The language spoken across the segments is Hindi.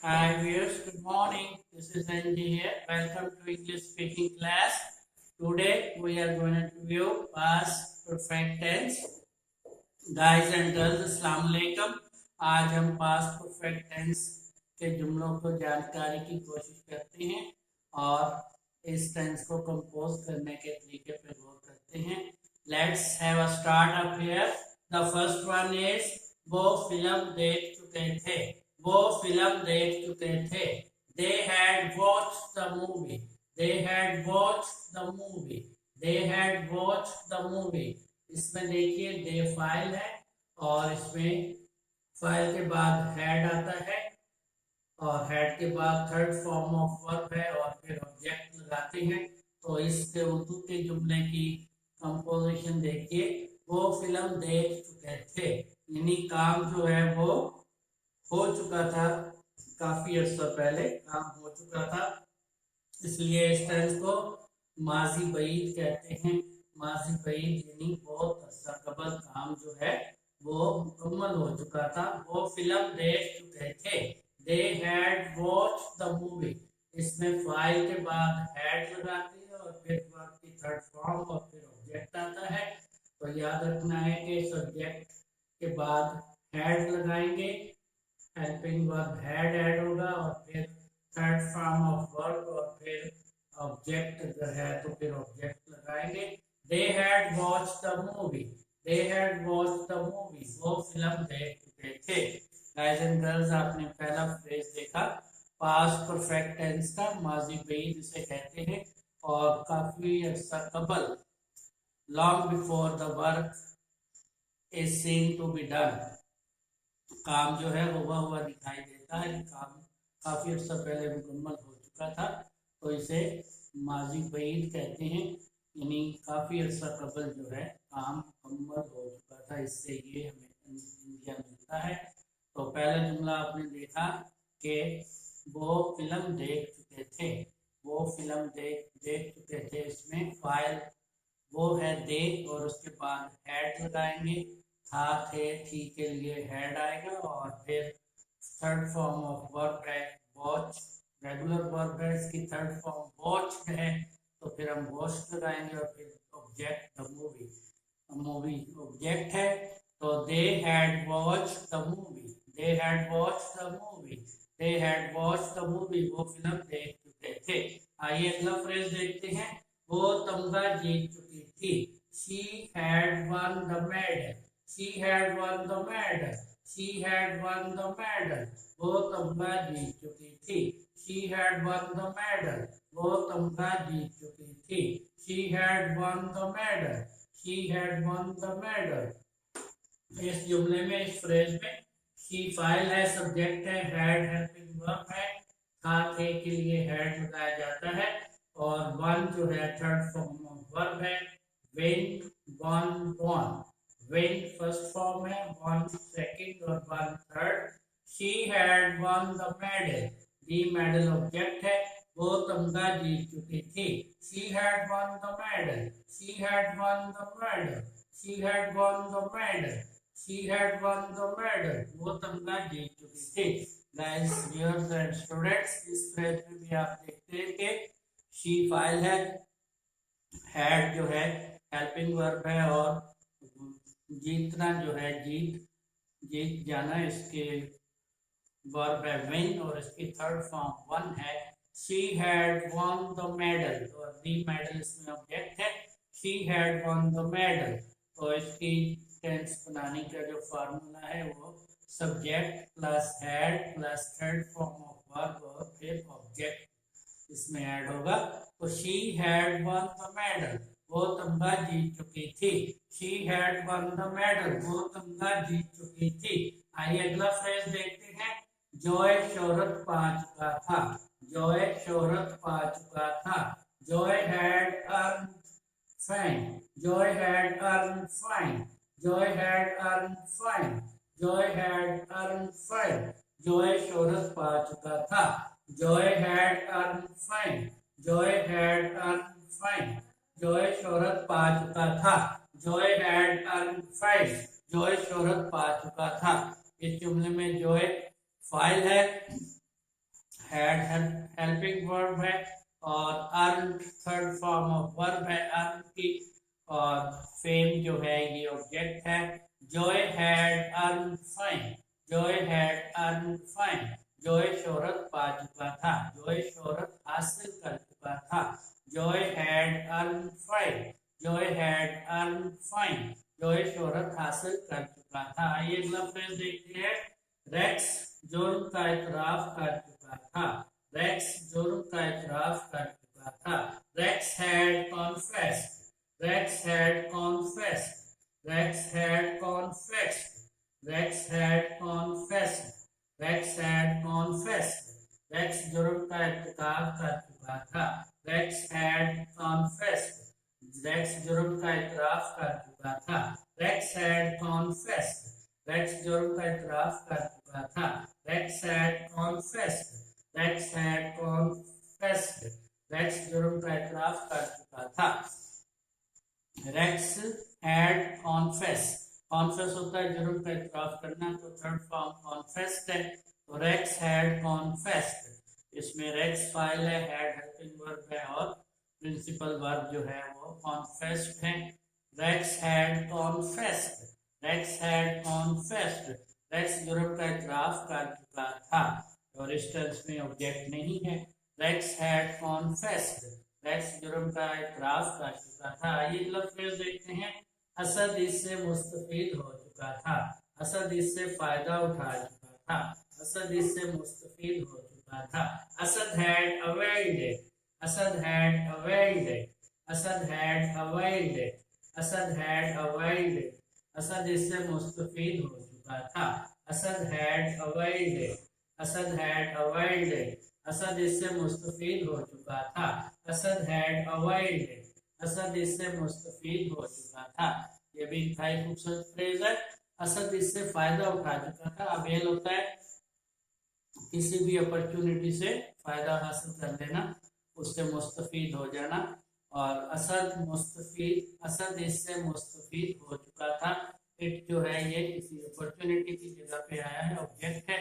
Hi viewers, good morning. This is NG here. Welcome to English speaking class. Today we are going to review past perfect tense. Guys and girls, अस्सलाम वालेकुम। आज हम पास्ट परफेक्ट टेंस के जुमलों को जानकारी की कोशिश करते हैं और इस टेंस को कंपोज करने के तरीके पे गौर करते हैं। Let's have a start up here. The first one is वो फिल्म देख चुके थे। वो फिल्म देख चुके थे। They had watched the movie. They had watched the movie. They had watched the movie. इसमें देखिए दे फाइल है और इसमें फाइल के बाद हैड आता है और हेड के बाद थर्ड फॉर्म ऑफ वर्ब है और फिर ऑब्जेक्ट लगाते हैं। तो इसके उर्दू के जुमले की कंपोजिशन देखिए। वो फिल्म देख चुके थे, यानी काम जो है वो हो चुका था, काफी अर्सा पहले काम हो चुका था, इसलिए इस टेंस को माजी बईद कहते हैं। माजी बईद यानी बहुत अर्सा कबल काम जो है वो मुकम्मल हो चुका था। वो फिल्म देख चुके थे। They had watched the movie. इसमें फाइल के बाद हैड लगाते हैं और फिर वर्ब की थर्ड फॉर्म और फिर ऑब्जेक्ट आता है। तो याद रखना है कि सब्जेक्ट के बाद हैड लगाएंगे, हेल्पिंग वर्ब हैड ऐड होगा और फिर थर्ड फॉर्म ऑफ वर्ब और फिर ऑब्जेक्ट अगर है तो फिर ऑब्जेक्ट लगाएंगे। They had watched the movie. They had watched the movie. वो फिल्म देख चुके थे। गाइस एंड गर्ल्स, आपने पहला फ्रेज देखा पास्ट परफेक्ट टेंस का, माजी बईद इसे कहते हैं और काफी अर्सा कबल, long before the work is seen to be done, काम जो है हुआ हुआ दिखाई देता है, काम काफी अर्सा पहले मुकम्मल हो चुका था, तो इसे माजी बईद कहते हैं, यानी काफी अर्सा कबल जो है काम मुकम्मल हो चुका था। इससे ये हमें इंडिया मिलता है। तो पहला जुमला आपने देखा कि वो फिल्म देख चुके थे। वो फिल्म देख चुके थे, इसमें फाइल वो है दे और उसके बाद हैड लगाएंगे। था थे थी के लिए हैड आएगा और फिर थर्ड फॉर्म ऑफ वर्ब है वॉच, रेगुलर वर्ब है, इसकी थर्ड फॉर्म वॉच है, तो फिर हम वॉच लगाएंगे और फिर object the movie, movie object है। तो they had watch the movie. They had watched the movie. They had watched the movie. वो फिल्म देख चुके थे। आइए अगला फ्रेज देखते हैं। वो तमगा जीत चुकी थी। She had won the medal. She had won the medal. She had won the medal. वो तमगा जीत चुकी थी। She had won the medal. वो तमगा जीत चुकी थी। She had won the medal. She had won the medal. इस जुमले में, इस फ्रेज में शी फाइल है, सब्जेक्ट है, हैड हेल्पिंग वर्ब है, था थे के लिए हैड लगाया जाता है और वन जो है थर्ड फॉर्म ऑफ वर्ब है। Went, won, won. Went first form है, वन सेकंड और won third. She had won the medal. The medal object है। वो तमगा जीत चुकी थी। She had won the medal. She had won the medal. She had won the medal. She had won the medal. वो तमगा जीत चुकी थी। Guys, viewers and students, इस फ्रेज में भी आप देखते हैं कि she फाइल है, had जो है हेल्पिंग वर्ब है और जीतना जो है जीत जाना इसके वर्ब है win और इसकी थर्ड फॉर्म वन है। She had won the medal और the medal इसमें ऑब्जेक्ट है। She had won the medal। तो इसकी टेंस बनाने का जो फार्मूला है वो subject plus had plus third form of verb और फिर ऑब्जेक्ट इसमें ऐड होगा। तो she had won the medal. वो तमगा जीत चुकी थी। She had won the medal. वो तमगा जीत चुकी थी। आइए अगला फ्रेज देखते हैं। जॉय शोहरत पा चुका था। जॉय शोहरत पा चुका था। Joy had earn fame. Joy had earned fame. Joy had earned fame. Joy had earned fame. Joy शोहरत पा चुका था। Joy had earned fame. Joy had earned fame. Joy शोहरत पा चुका था। Joy had earned fame. Joy शोहरत पा चुका था। इस जुमले में joy फाइल है had हेल्पिंग वर्ब है और earn third form of verb है अर्न की, और फेम जो है ये ऑब्जेक्ट है। Joy had earn fine, Joy had earn fine, Joy शोहरत पा चुका था, जॉय शोहरत हासिल कर चुका था। Joy had earn fine, Joy had earn fine, Joy शोहरत हासिल कर चुका था। आइए अगला फ्रेज देखते हैं। रेक्स जुर्म का इतराफ कर चुका था, रेक्स जुर्म का इतराफ कर चुका था। Rex had confessed, Rex had confessed, Rex had confessed, Rex had confessed, Rex had confessed, Rex जुर्म का इर्तिकाब कर चुका था। रेक्स हैड कॉन्फेस्ड, रेक्स जुर्म का इतराफ कर चुका था। रेक्स हैड कॉन्फेस्ड, रेक्स जुर्म का इतराफ कर चुका था। Rex had confessed, Rex had confessed, Rex जुर्म का इतराफ कर चुका था। रेक्स हैड कॉन्फेस, कॉन्फेस होता है जुर्म का इतराफ करना, तो थर्ड फॉर्म कॉन्फेस्ड है, तो रेक्स हैड कॉन्फेस्ड। इसमें रेक्स फाइल है, हैड हेल्पिंग वर्ब है और प्रिंसिपल वर्ब जो है वो कॉन्फेस्ड है। Rex had confessed, Rex had confessed, Rex जुर्म का इतराफ कर चुका था और इस टेंस में ऑब्जेक्ट नहीं है। रेक्स हैड कॉन्फेस्ड, रेक्स जुर्म का इतराफ कर चुका था। ये फ्रेज देखते हैं। असद इससे मुस्तफीद हो चुका था, असद इससे फायदा उठा चुका था, असद इससे मुस्तफीद हो चुका था। Asad had availed it, Asad had availed it, Asad had availed it, Asad had availed it, Asad इससे मुस्तफीद हो चुका था। Asad had availed it, Asad had availed it, Asad इससे मुस्तफीद हो चुका था। Asad had availed it, Asad इससे मुस्तफीद हो चुका था। ये भी इंतहाई खूबसूरत फ्रेज है। असद इससे फायदा उठा चुका था। अब ये होता है किसी भी अपॉर्चुनिटी से फायदा हासिल कर लेना, उससे मुस्तफीद हो जाना। और असद मुस्तफीद, असद इससे मुस्तफीद हो चुका था। इट जो है ये किसी अपॉर्चुनिटी की जगह पे आया है, ऑब्जेक्ट है।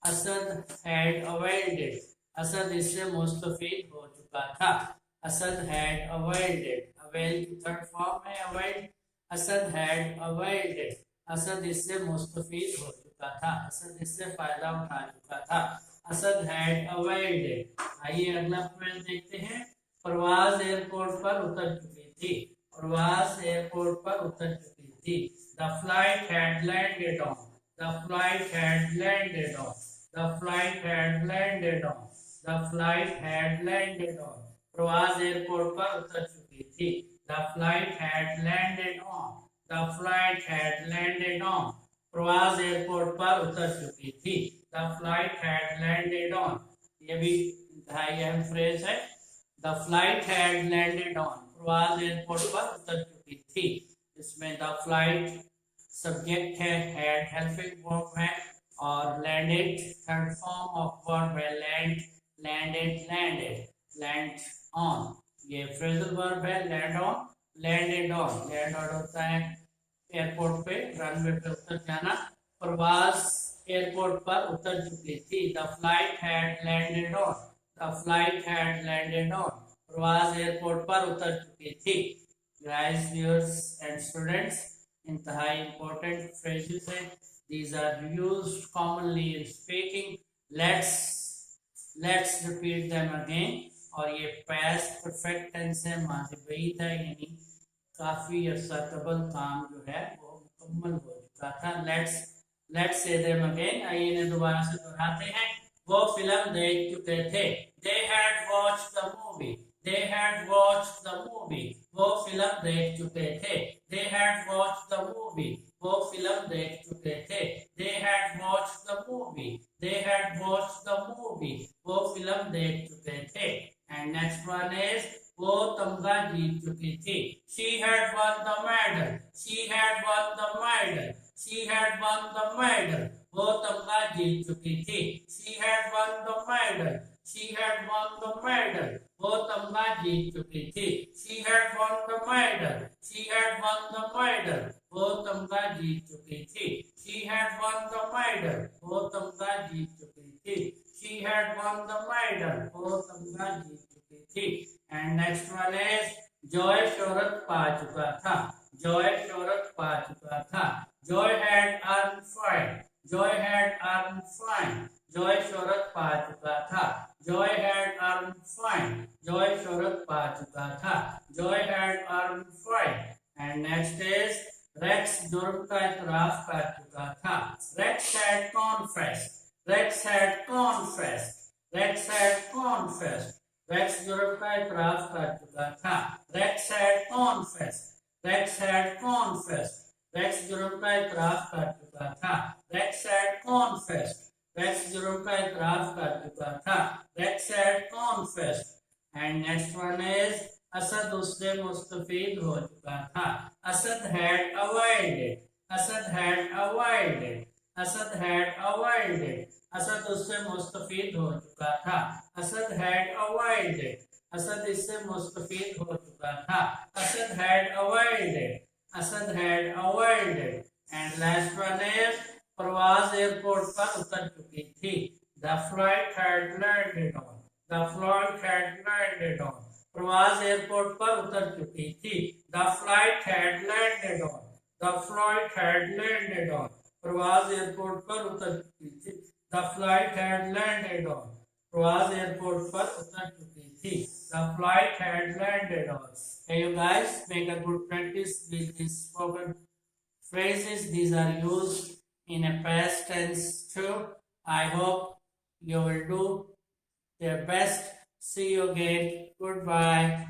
Asad had availed it, Asad इससे मुस्तफीद हो चुका था। Asad had availed it, avail की थर्ड फॉर्म है availed. Asad had availed it, Asad इससे मुस्तफीद हो चुका था, असद इससे फायदा उठा चुका था। Asad had availed it. आइए अगला फ्रेज देखते हैं। परवाज एयरपोर्ट पर उतर चुकी थी, परवाज एयरपोर्ट पर उतर चुकी थी। The flight had landed on, the flight had landed on, the flight had landed on, the flight had landed on. परवाज एयरपोर्ट पर उतर चुकी थी। The flight had landed on, the flight had landed on. परवाज एयरपोर्ट पर उतर चुकी थी। The flight had landed on. ये भी इंतहाई अहम फ्रेज है। The flight had landed on, परवाज एयरपोर्ट पर उतर चुकी थी। इसमें द फ्लाइट सब्जेक्ट है, हैड हेल्पिंग वर्ब है और landed third form of verb है। Land, landed, landed, land on, ये फ्रेजल वर्ब है। Land on, landed on, land on होता है एयरपोर्ट पे, रनवे पे उतर जाना। परवाज एयरपोर्ट पर उतर चुकी थी। The flight had landed on, the flight had landed on. परवाज एयरपोर्ट पर उतर चुकी थी। गाइस, व्यूअर्स एंड स्टूडेंट्स, इंतहाई इंपॉर्टेंट फ्रेजेस हैं। These are used commonly in speaking. Let's repeat them again. और ये past perfect tense है, माज़ी बईद है, यानी काफी अर्सा कबल काम जो है वो मुकम्मल हो चुका था। Let's say them again. आइए इन्हें दोबारा से दोहराते हैं। वो फिल्म देख चुके थे। They had watched the movie. They had watched the movie. वो फिल्म देख चुके थे। They had watched the movie. वो फिल्म देख चुके थे। They had watched the movie. They had watched the movie. वो फिल्म देख चुके थे। And next one is वो तमगा जीत चुकी थी। She had won the medal. She had won the medal. She had won the medal. वो तमगा जीत चुकी थी। She had won the medal. She had won the medal. वो तमगा जीत चुकी थी। She had won the medal. She had won the medal. वो तमगा जीत चुकी थी। She had won the medal. वो तमगा जीत चुकी थी। she had won the medal, वो तमगा जीत चुकी थी. And next one is Joy शोहरत पा चुका था. जॉय शोहरत पा चुका था. Joy had earned fame. Joy had earned fame. Joy शोहरत पा चुका था. Joy had earned fame. Joy शोहरत पा चुका था. Joy had earned fame. And next is Rex जुर्म का इतराफ कर चुका था. Rex had confessed. Rex had confessed. Rex had confessed. Rex जुर्म का इतराफ कर चुका था. Rex had confessed. Rex had confessed. Rex जुर्म का इतराफ कर चुका था. Rex had confessed. Rex जुर्म का इतराफ कर चुका था. Rex had confessed. And next one is Asad उससे मुस्तफीद हो चुका था. Asad had avoided. Asad had avoided. Asad had avoided. Asad उससे मुस्तफीद हो चुका था. Asad had avoided. असद इससे मुस्तफीद हो चुका था. Asad had avoided. Asad had avoided. And last one is परवाज एयरपोर्ट पर उतर चुकी थी. The flight had landed on. The flight had landed on. परवाज एयरपोर्ट पर उतर चुकी थी. The flight had landed on. The flight had landed on. परवाज एयरपोर्ट पर उतर चुकी थी. The flight had landed on. परवाज एयरपोर्ट पर उतर चुकी थी. The flight had landed on. Hey you guys, make a good practice with these spoken phrases. These are used in a past tense too. I hope you will do your best. See you again. Goodbye.